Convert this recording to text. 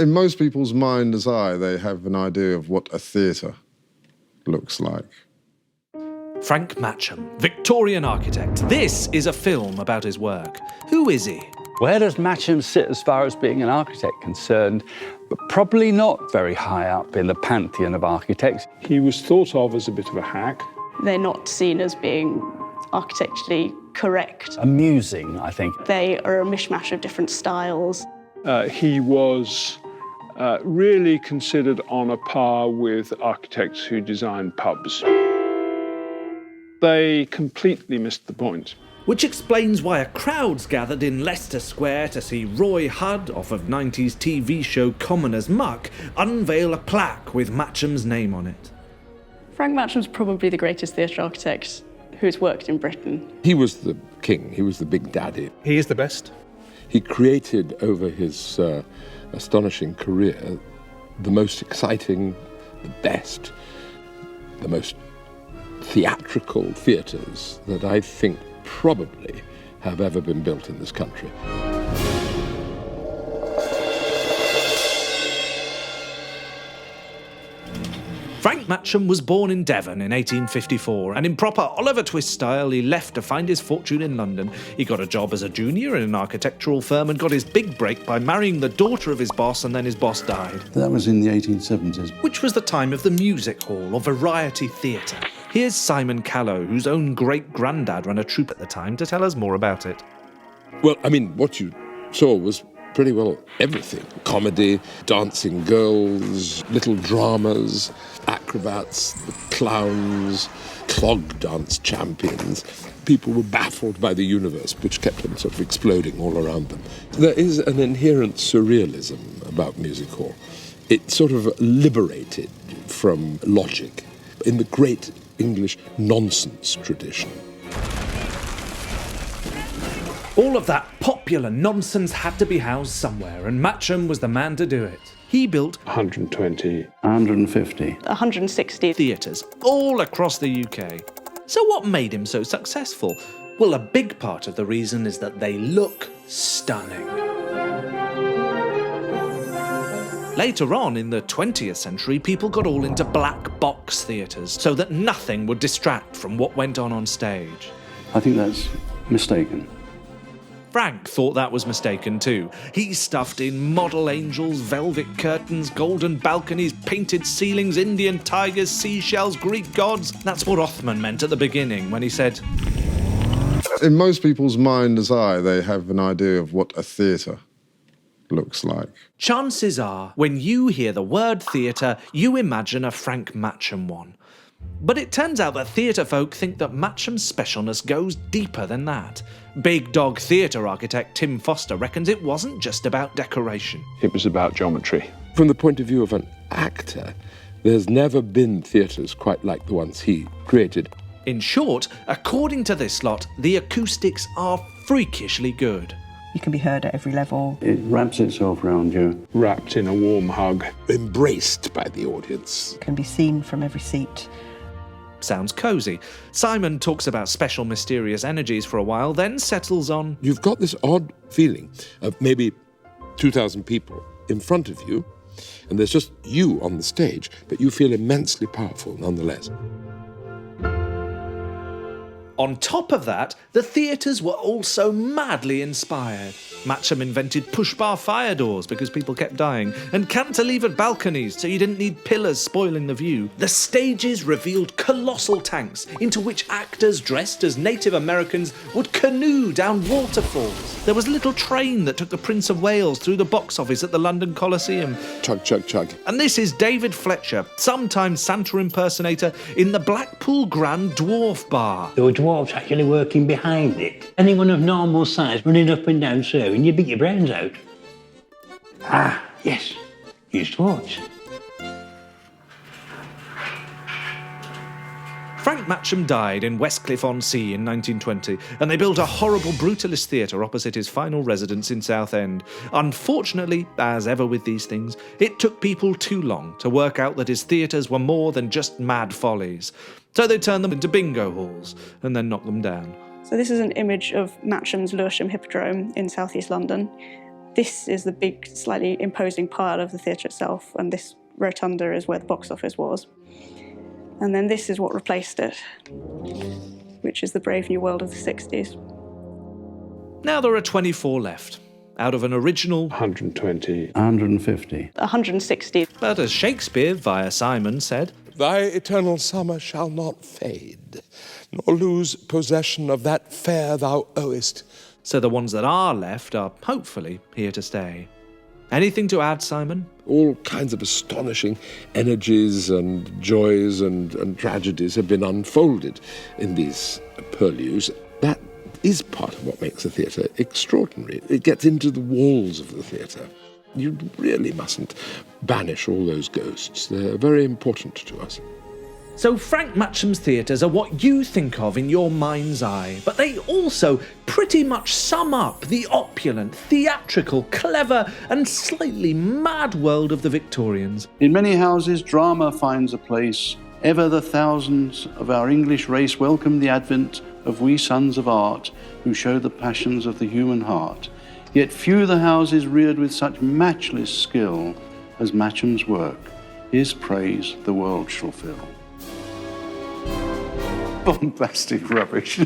In most people's mind's eye, they have an idea of what a theatre looks like. Frank Matcham, Victorian architect. This is a film about his work. Who is he? Where does Matcham sit as far as being an architect concerned? But probably not very high up in the pantheon of architects. He was thought of as a bit of a hack. They're not seen as being architecturally correct. Amusing, I think. They are a mishmash of different styles. He was really considered on a par with architects who designed pubs. They completely missed the point. Which explains why a crowd's gathered in Leicester Square to see Roy Hudd, off of 90s TV show Common as Muck, unveil a plaque with Matcham's name on it. Frank Matcham's probably the greatest theatre architect who's worked in Britain. He was the king, he was the big daddy. He is the best. He created, over his astonishing career, the most exciting, the best, the most theatrical theatres that I think probably have ever been built in this country. Frank Matcham was born in Devon in 1854, and in proper Oliver Twist style, he left to find his fortune in London. He got a job as a junior in an architectural firm and got his big break by marrying the daughter of his boss, and then his boss died. That was in the 1870s. Which was the time of the music hall or variety theatre. Here's Simon Callow, whose own great-granddad ran a troupe at the time, to tell us more about it. Well, I mean, what you saw was pretty well everything. Comedy, dancing girls, little dramas, acrobats, the clowns, clog dance champions. People were baffled by the universe, which kept them sort of exploding all around them. There is an inherent surrealism about music hall. It's sort of liberated from logic in the great English nonsense tradition. All of that popular nonsense had to be housed somewhere, and Matcham was the man to do it. He built 120. 150. 160 theatres all across the UK. So what made him so successful? Well, a big part of the reason is that they look stunning. Later on in the 20th century, people got all into black box theatres so that nothing would distract from what went on stage. I think that's mistaken. Frank thought that was mistaken too. He stuffed in model angels, velvet curtains, golden balconies, painted ceilings, Indian tigers, seashells, Greek gods. That's what Othman meant at the beginning when he said... In most people's mind's eye, they have an idea of what a theatre looks like. Chances are, when you hear the word theatre, you imagine a Frank Matcham one. But it turns out that theatre folk think that Matcham's specialness goes deeper than that. Big dog theatre architect Tim Foster reckons it wasn't just about decoration. It was about geometry. From the point of view of an actor, there's never been theatres quite like the ones he created. In short, according to this lot, the acoustics are freakishly good. You can be heard at every level. It wraps itself around you. Wrapped in a warm hug. Embraced by the audience. Can be seen from every seat. Sounds cosy. Simon talks about special mysterious energies for a while, then settles on... You've got this odd feeling of maybe 2,000 people in front of you, and there's just you on the stage, but you feel immensely powerful nonetheless. On top of that, the theatres were also madly inspired. Matcham invented push-bar fire doors because people kept dying, and cantilevered balconies so you didn't need pillars spoiling the view. The stages revealed colossal tanks into which actors dressed as Native Americans would canoe down waterfalls. There was a little train that took the Prince of Wales through the box office at the London Coliseum. Chug, chug, chug. And this is David Fletcher, sometime Santa impersonator, in the Blackpool Grand Dwarf Bar. There were dwarfs actually working behind it. Anyone of normal size running up and down serving, you beat your brains out. Ah, yes, use dwarfs. Frank Matcham died in Westcliff-on-Sea in 1920, and they built a horrible brutalist theatre opposite his final residence in Southend. Unfortunately, as ever with these things, it took people too long to work out that his theatres were more than just mad follies. So they turned them into bingo halls, and then knocked them down. So this is an image of Matcham's Lewisham Hippodrome in southeast London. This is the big, slightly imposing part of the theatre itself, and this rotunda is where the box office was. And then this is what replaced it, which is the brave new world of the 60s. Now there are 24 left, out of an original 120. 150. 160. But as Shakespeare, via Simon, said, Thy eternal summer shall not fade, nor lose possession of that fair thou owest. so the ones that are left are hopefully here to stay. Anything to add, Simon? All kinds of astonishing energies and joys and tragedies have been unfolded in these purlieus. That is part of what makes the theatre extraordinary. It gets into the walls of the theatre. You really mustn't banish all those ghosts. They're very important to us. So Frank Matcham's theatres are what you think of in your mind's eye, but they also pretty much sum up the opulent, theatrical, clever and slightly mad world of the Victorians. In many houses, drama finds a place. Ever the thousands of our English race welcome the advent of we sons of art who show the passions of the human heart. Yet few the houses reared with such matchless skill as Matcham's work. His praise the world shall fill. Bombastic rubbish.